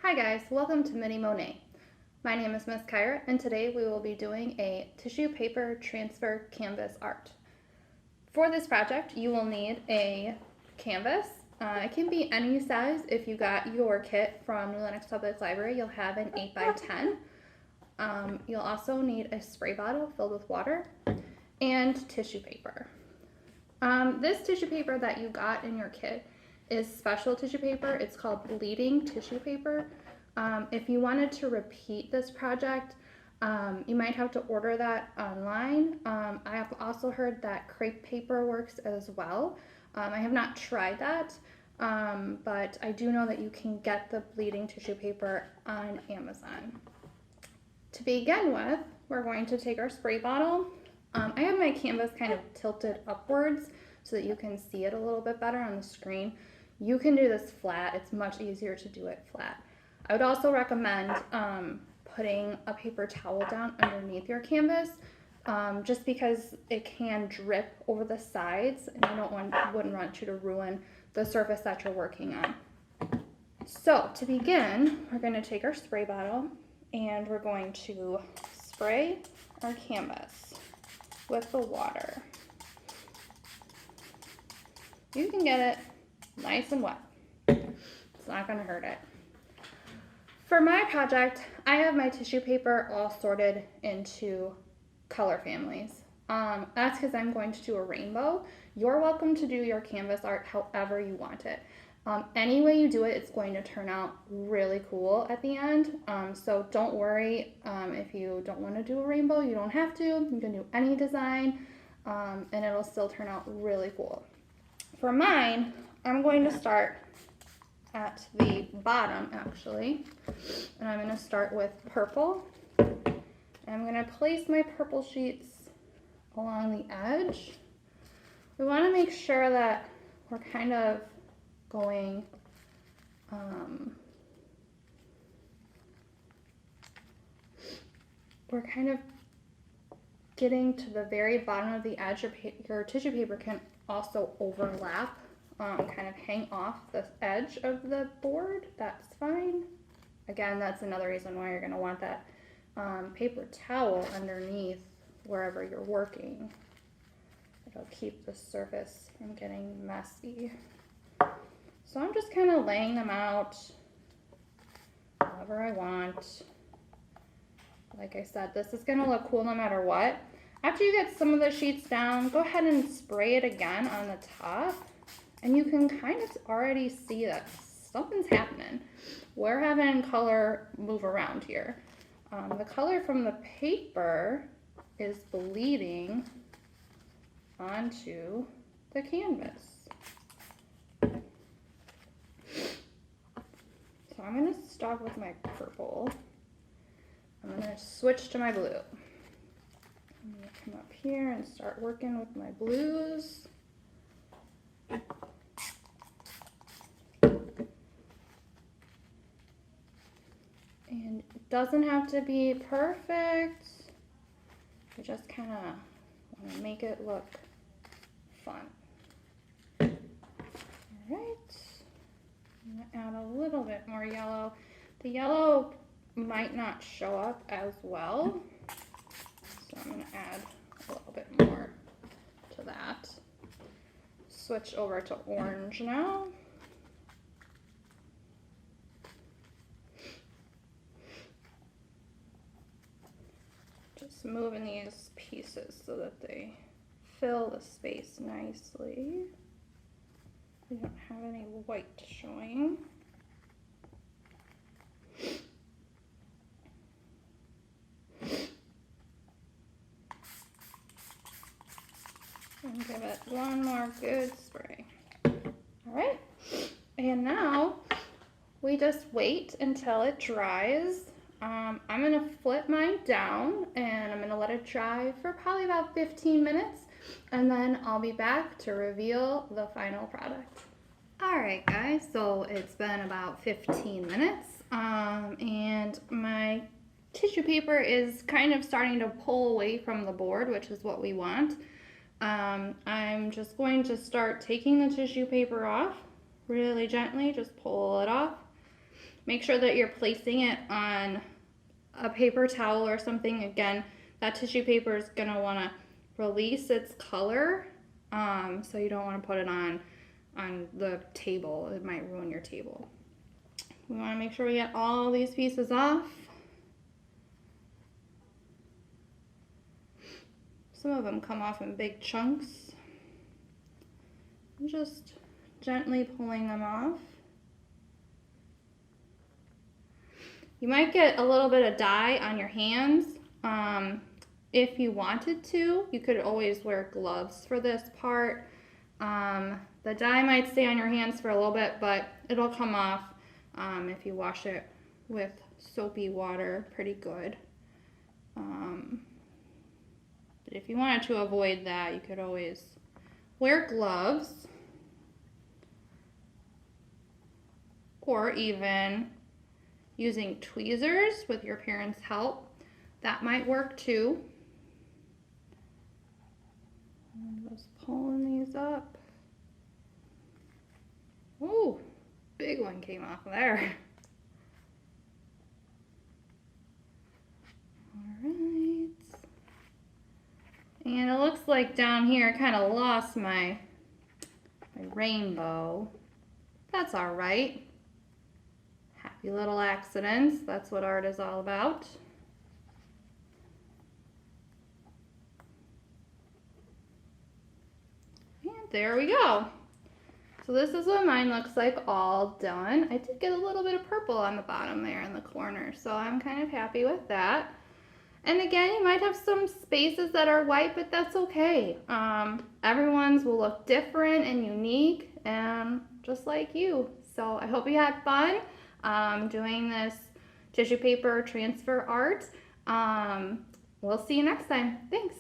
Hi guys, welcome to Mini Monet. My name is Miss Kyra and today we will be doing a tissue paper transfer canvas art. For this project you will need a canvas. It can be any size. If you got your kit from New Lenox Public Library you'll have an 8x10. You'll also need a spray bottle filled with water and tissue paper. This tissue paper that you got in your kit is special tissue paper. It's called bleeding tissue paper. If you wanted to repeat this project, you might have to order that online. I have also heard that crepe paper works as well. I have not tried that, but I do know that you can get the bleeding tissue paper on Amazon. To begin with, we're going to take our spray bottle. I have my canvas kind of tilted upwards so that you can see it a little bit better on the screen. You can do this flat. It's much easier to do it flat. I would also recommend putting a paper towel down underneath your canvas just because it can drip over the sides and you wouldn't want you to ruin the surface that you're working on. So to begin, we're going to take our spray bottle and we're going to spray our canvas with the water. You can get it nice and wet. It's not going to hurt it. For my project, I have my tissue paper all sorted into color families. That's because I'm going to do a rainbow. You're welcome to do your canvas art however you want it. Any way you do it, it's going to turn out really cool at the end. So don't worry if you don't want to do a rainbow. You don't have to. You can do any design and it'll still turn out really cool. For mine, I'm going to start at the bottom actually, and I'm going to start with purple. I'm going to place my purple sheets along the edge. We want to make sure that we're kind of going we're kind of getting to the very bottom of the edge. Your tissue paper can also overlap, kind of hang off the edge of the board. That's fine. Again, that's another reason why you're going to want that paper towel underneath wherever you're working. It'll keep the surface from getting messy. So I'm just kind of laying them out however I want. Like I said, this is going to look cool no matter what. After you get some of the sheets down, go ahead and spray it again on the top. And you can kind of already see that something's happening. We're having color move around here. The color from the paper is bleeding onto the canvas. So I'm going to start with my purple. I'm going to switch to my blue. I'm going to come up here and start working with my blues. And it doesn't have to be perfect. I just kind of want to make it look fun. All right. I'm going to add a little bit more yellow. The yellow might not show up as well. So I'm going to add a little bit more to that. Switch over to orange now. Just moving these pieces so that they fill the space nicely. We don't have any white showing. And give it one more good spray. All right, and now we just wait until it dries. I'm gonna flip mine down and I'm gonna let it dry for probably about 15 minutes and then I'll be back to reveal the final product. All right guys, so it's been about 15 minutes and my tissue paper is kind of starting to pull away from the board, which is what we want. I'm just going to start taking the tissue paper off really gently, just pull it off. Make sure that you're placing it on a paper towel or something. Again, that tissue paper is going to want to release its color, so you don't want to put it on the table. It might ruin your table. We want to make sure we get all these pieces off. Some of them come off in big chunks. Just gently pulling them off. You might get a little bit of dye on your hands. If you wanted to, you could always wear gloves for this part. The dye might stay on your hands for a little bit, but it'll come off if you wash it with soapy water pretty good. But if you wanted to avoid that, you could always wear gloves, or even using tweezers with your parents' help. That might work too. I'm just pulling these up. Ooh, big one came off there. All right. And it looks like down here I kind of lost my rainbow. That's all right. Happy little accidents. That's what art is all about. And there we go. So this is what mine looks like all done. I did get a little bit of purple on the bottom there in the corner, so I'm kind of happy with that. And again, you might have some spaces that are white, but that's okay. Everyone's will look different and unique, and just like you. So I hope you had fun doing this tissue paper transfer art. We'll see you next time. Thanks.